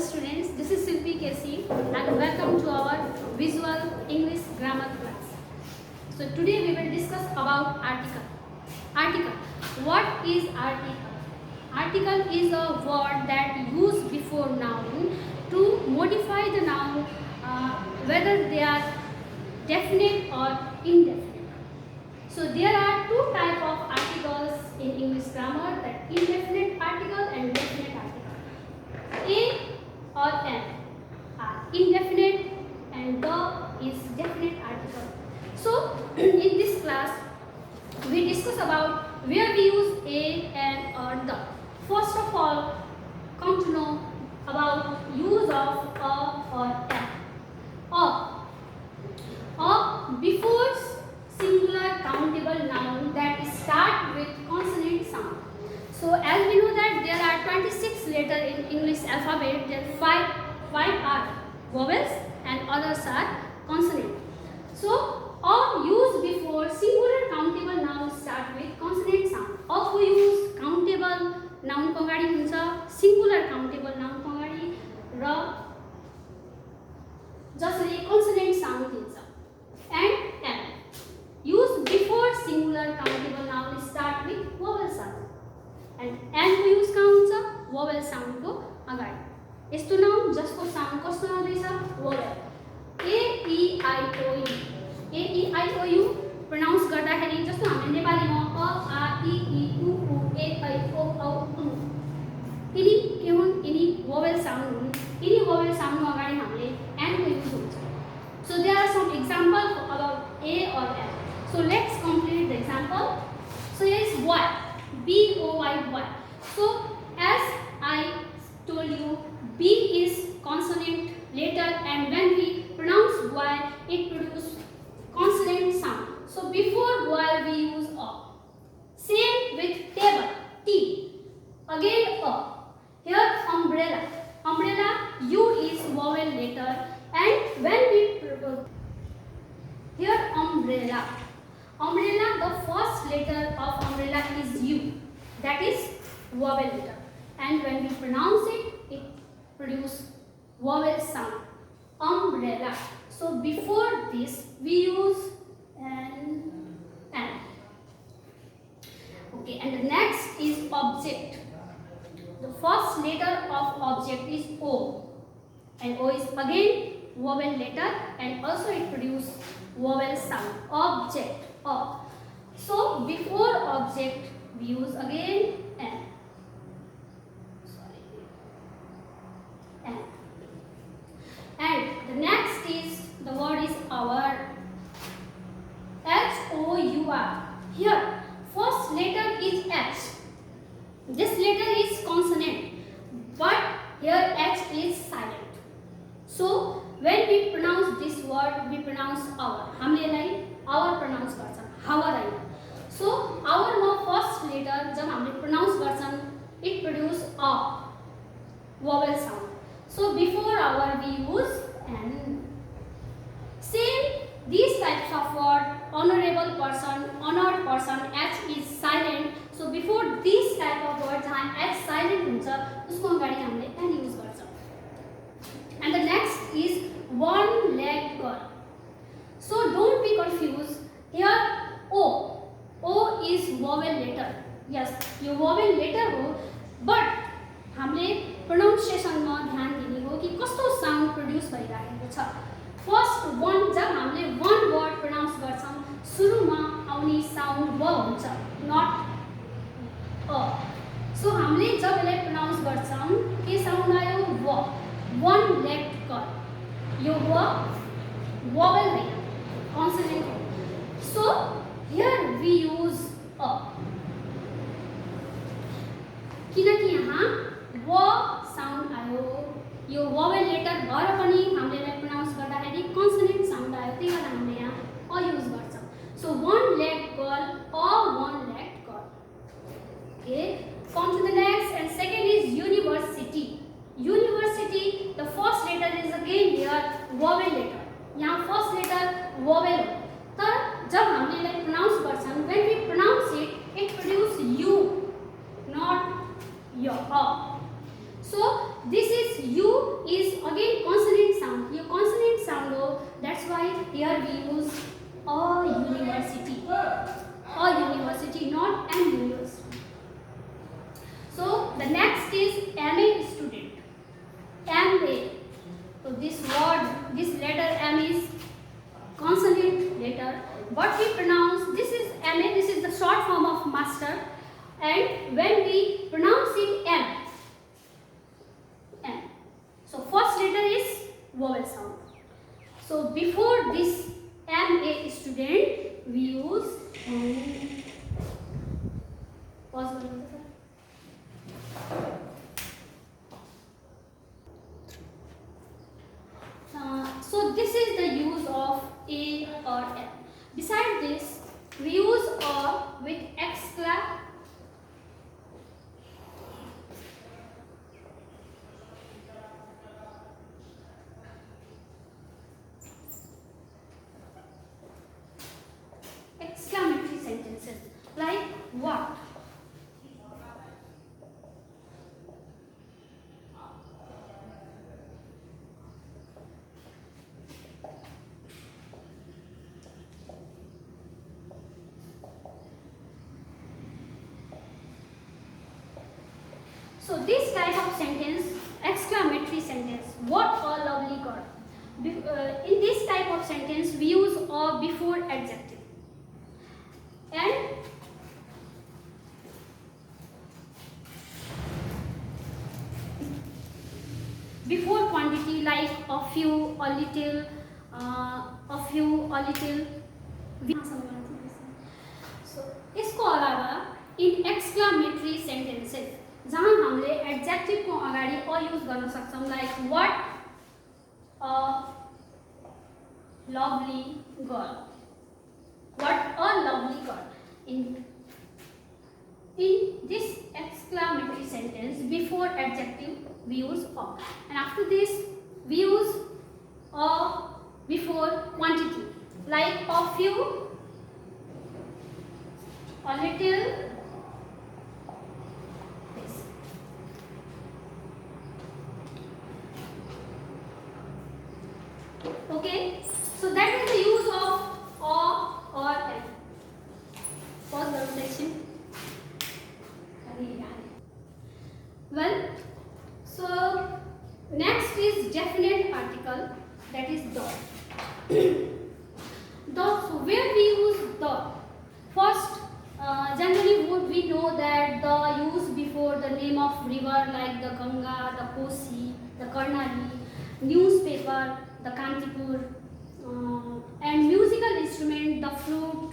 students, this is Silpi Kesi and welcome to our visual English grammar class. So today we will discuss about article. Article. What is article? Article is a word that used before noun to modify the noun whether they are definite or indefinite. So there are two types of articles in English grammar, that indefinite article and definite article. A or an are indefinite and the is definite article. So in this class we discuss about where we use a, an or the. First of all, come to know about use of a or an. A before singular countable noun that start with consonant sound. So as we know that there are 26 letters in English alphabet, there are 5 are vowels and others are consonant. So a used before singular countable noun start with consonant sound. A को use countable noun को अगाडि हुन्छ, singular countable noun को अगाडि र जसले consonant sound दिन्छ. And an used before singular countable noun start with vowel sound. And को use कहाँ हुन्छ vowel sound को अगाडि. यस्तो नाउन जसको साउन्ड कस्तो आउँदैछ vowel. A E I O U. A E I O U pronounce गर्दाखेरि जस्तो हामीले नेपालीमा अ आ इ ई उ ऊ ए ऐ ओ औ उ. यिनी के हुन्? यिनी vowel sound हुन्. यिनी vowel sound को अगाडि हामीले n को use हुन्छ. So there are some examples about a or n. So let's complete the example. So here is boy. B O Y boy. So as I told you, B is consonant letter and when we pronounce boy, it produces consonant sound. So before boy we use a. Same with table, T. Again a. Here umbrella. Umbrella, U is vowel letter and when we here umbrella. Umbrella, the first letter of umbrella is U. That is vowel letter. And when we pronounce it, it produces vowel sound. Umbrella. So before this, we use an. Okay, and the next is object. The first letter of object is O. And O is again vowel letter and also it produces vowel sound. Object. So before object we use again an. And the next is the word is our. H-O-U-R. Here first letter is H. This letter is consonant but here H is silent. So when we pronounce this word we pronounce our. हामीले यसलाई our pronounce गर्छौं, our Hahn. So our मा first letter जब हामीले pronounce गर्छौं it produce a vowel sound. So before our we use an. Same these types of word, honorable person, honored person, H is silent. So before this type of word जहाँ H silent हुन्छ उसको अगाडि हामीले n use गर्छौं. And the next is one leg girl. So don't be confused. Here O. O is vowel letter. Yes, yo vowel letter हो, but हामीले pronunciation मा ध्यान दिने हो कि कस्तो sound produce भइरहेको छ. First one जब हामीले one word pronounce गर्छौं सुरुमा आउने sound व हुन्छ, not a. So हामीले जब यसलाई pronounce गर्छौं के sound आयो व. One legged girl. यो vowel हैन, consonant हो. So here we use a. किनकि यहाँ व sound आयो, यो vowel letter भएर पनि हामीले यसलाई pronounce गर्दाखेरि consonant sound आयो, त्यही भएर हामीले यहाँ a use गर्छौं. So one legged girl or one legged girl. Okay, come to the next and second is university. University, the first letter is again here vowel letter. यहाँ first letter vowel हो. तर जब हामीले यसलाई pronounce गर्छौं, when we pronounce it, it produces U, not your a. So this is U is again consonant sound. You consonant sound, that's why here we use a university. A university, not an university. So the next is MA student. MA. So this word, this letter M is consonant letter. What we pronounce, this is MA, this is the short form of master. And when we pronounce it M. So first letter is vowel sound. So before this MA student, we use pause. So this is the use of A or M. Besides this, we use A with exclamation. Exclamatory sentences like what? So this type of sentence, exclamatory sentence, what a lovely girl. In this type of sentence, we use a before adjective. And before quantity like a few, a little, a few, a little. So इसको अलावा in exclamatory sentences जहाँ हमले adjective को अगाडि अ use गर्न सक्छौं like what a lovely girl. What a lovely girl. In this exclamatory sentence, before adjective we use a, and after this we use a before quantity like a few, a little. This. Okay, so that is the use of a or am. Pause the section. Well, so next is definite article, that is the. So where we use the? First, generally we know that the use before the name of river like the Ganga, the Kosi, the Karnali, newspaper, the Kantipur, and musical instrument, the flute,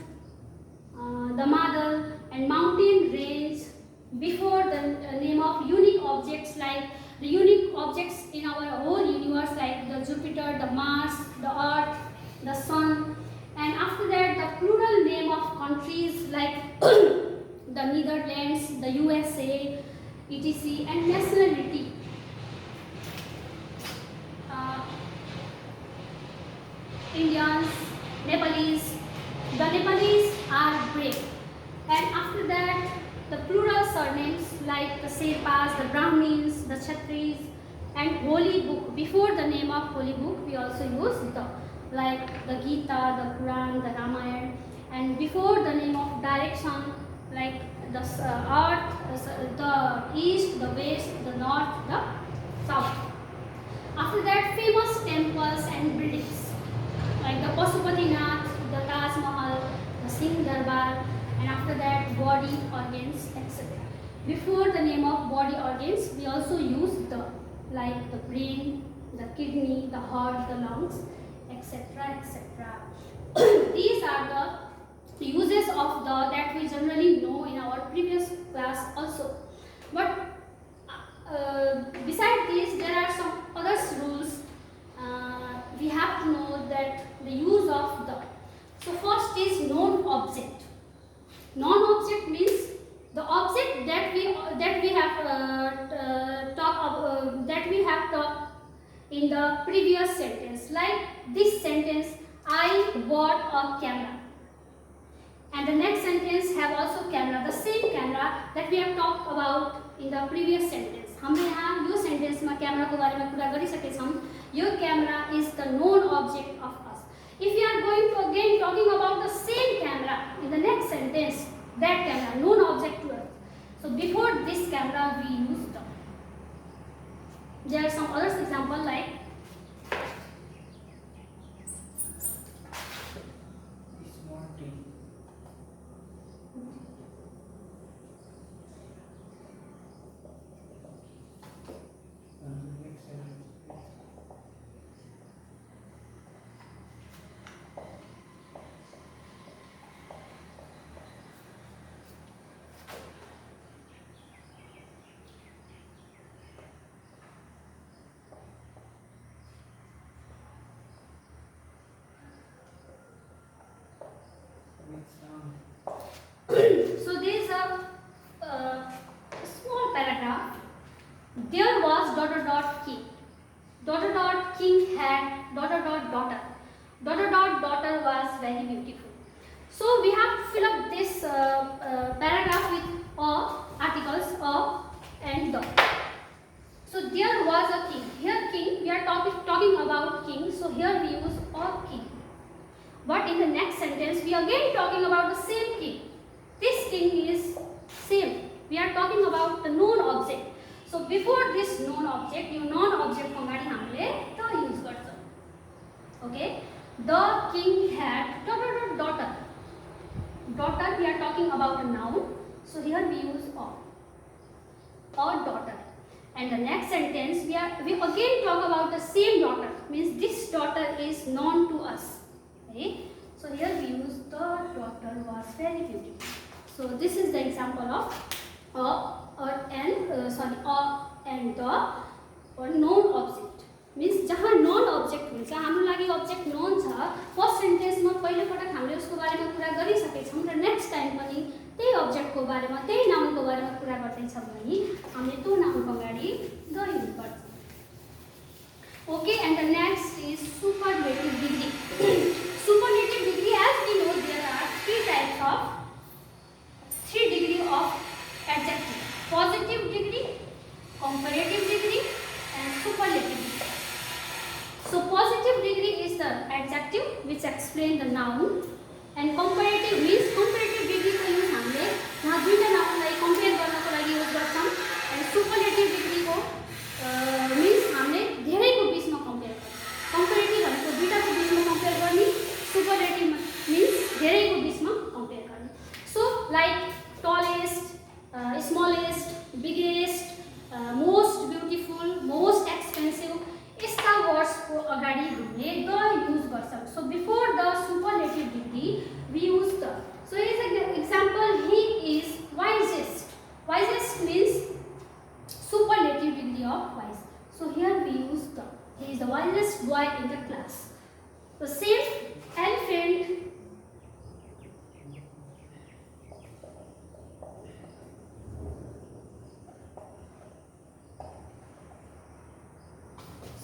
the madal, and mountain range before the name of unique objects like the unique objects in our whole universe like the Jupiter, the Mars, the Earth, the Sun, and after that the plural name of countries like the Netherlands, the USA, etc. and nationality. Indians, Nepalese. The Nepalese are brave. And after that, the plural surnames like the Sherpas, the Brahmins, the Kshatris, and holy book. Before the name of holy book, we also use the, like the Gita, the Quran, the Ramayana. And before the name of direction, like the earth, the east, the west, the north, the south. After that, famous temples and buildings like the Pashupatinath, the Taj Mahal, the Singh Darbar, and after that body organs, etc. Before the name of body organs, we also use the, like the brain, the kidney, the heart, the lungs, etc. etc. These are the uses of the that we generally know in our previous class also. But besides this, there are some other rules we have to know that the use of the. So first is known object. Known object means the object that we have talked in the previous sentence. Like this sentence, I bought a camera. And the next sentence have also camera, the same camera that we have talked about in the previous sentence हामीले यहाँ यो सेन्टेन्समा क्यामेराको बारेमा कुरा गरिसकेका छौँ यो camera is the known object of us if you are going to again talking about the same camera in the next sentence that camera known object to us so before this camera we use the there are some other example like so there is a small paragraph. There was king. King had daughter. Daughter was very beautiful. So we have to fill up this paragraph with articles and the. So there was a king. Here king, we are talking about king. So here we use a king. But in the next sentence, we are again talking about the same king. This king is same. We are talking about the known object. So before this known object, yo known object को अगाडि हामीले the use गर्छौं. Okay. The king had daughter. Daughter, we are talking about a noun. So here we use a daughter. And the next sentence, we again talk about the same daughter. Means this daughter is known to us. Okay. So here we use the daughter was very beautiful. So this is the example of and the or known object. Means जहाँ known object हुन्छ हाम्रो लागि object known छ first sentence मा पहिलो पटक हामीले उसको बारेमा कुरा गरिसकेका छौं र नेक्स्ट टाइम पनि त्यही object को बारेमा त्यही noun को बारेमा कुरा गर्दै छौं भने हामीले त्यो noun को अगाडि the युज गर्छौं. Okay, and the next is superlative degree. Superlative degree, as we know, there are three degree of adjective: positive degree, comparative degree, and superlative degree. So positive degree is the adjective which explain the noun, and comparative means comparative degree को use हामीले यहाँ दुईटा नाउनलाई compare गर्नको लागि use गर्छौं, and superlative degree को means हामीले धेरैको बीचमा कम्पेयर गर्छौं. comparative भनेको दुईटाको बीचमा कम्पेयर गर्ने, superlative means धेरैको बीचमा कम्पेयर गर्ने. So like tallest, smallest, biggest, most beautiful, most expensive, यस्ता वर्ड्स को अगाडि हामीले the युज गर्छौं. So before the superlative degree we use the. So here is an example: he is wisest. Wisest means superlative degree of wise. So here we use the. He is the wisest boy in the class. The same elephant.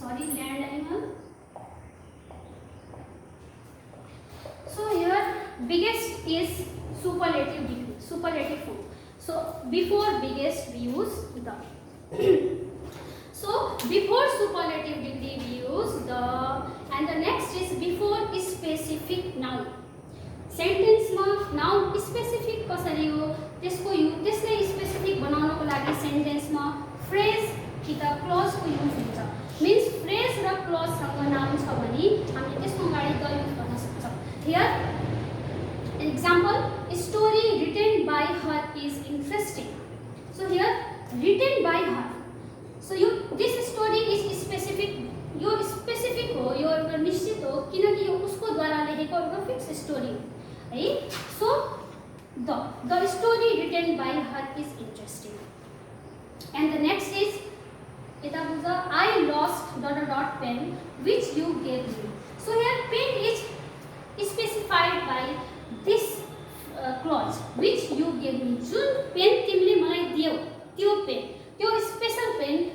Sorry, land animal. So here biggest is superlative degree, superlative form. So before biggest we use the. So before superlative degree we use the, and the next is before specific noun. Sentence मा noun specific कसरी हो त्यसलाई specific बनाउनको लागि sentence मा phrase कि त clause को use हुन्छ. Means phrase र clause सँग noun छ भने हामीले त्यसको अगाडि the use गर्न सक्छौं. Here an example: story written by her is interesting. So here written by her. So this story is specific. Yo specific हो, यो एउटा निश्चित हो किनकि यो उसको द्वारा लेखेको एउटा फिक्स स्टोरी हो है. So the story written by her is interesting. And the next is यता बुझ्दा I lost pen which you gave me. So here pen is specified by this clause which you gave me. जुन pen तिमीले मलाई दियौ त्यो pen, त्यो special pen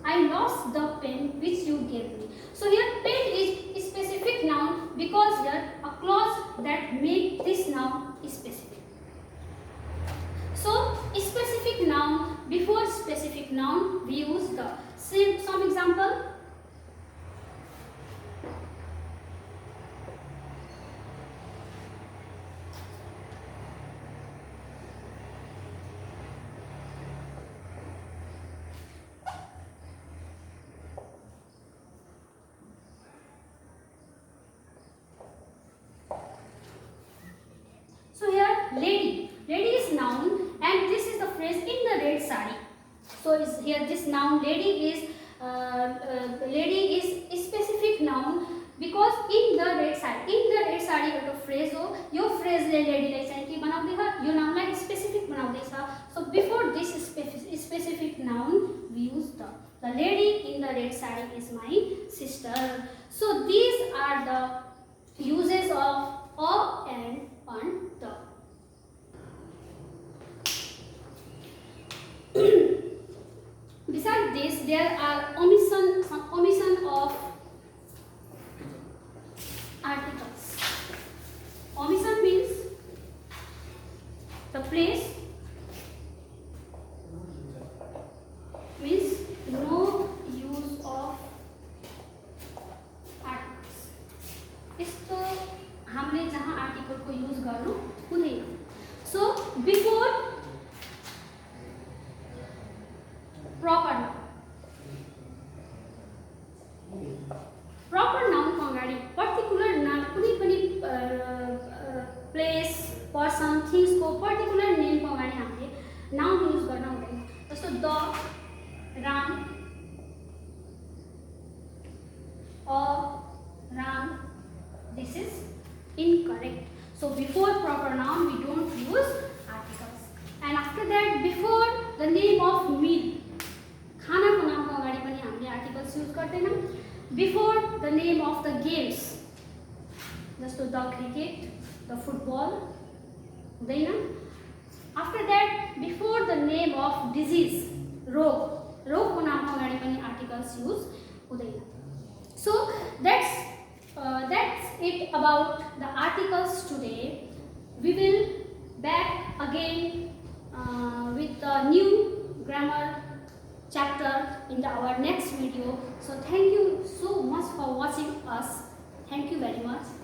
I lost the pen which you gave me. So here pen is specific noun because here a clause that make this noun specific. So specific noun before noun we use the. See some example. So here lady. Lady is noun and this is the phrase in the red sari. So is here this noun lady is a specific noun because in the red sari एउटा phrase हो. यो phrase ले lady लाई चाहिँ के बनाउँदैछ, यो noun lie specific बनाउँदैछ. So before this specific noun we use the lady in the red sari is my sister. So these are the uses of a and on the. Besides this, there are omission of articles. Omission means the place means no use of articles. यस्तो हामीले जहाँ article को use गर्नु हुँदैन. So before proper noun को अगाडि particular नाम कुनै पनि place person things को particular name को अगाडि हामीले noun यूज गर्न हुँदैन. जस्तो the Ram or Ram, this is incorrect. So before proper noun we don't use articles. And after that before the name of meal, खाना को नाम को अगाडि पनि हामीले आर्टिकल्स युज गर्दैनौं. Before the name of the games जस्तो the cricket, the football हुँदैन. After that before the name of disease, रोग को नाम को अगाडि पनि आर्टिकल्स युज हुँदैन. सो that's it about the articles today. We will back again with the new grammar chapter in our next video. So thank you so much for watching us. Thank you very much.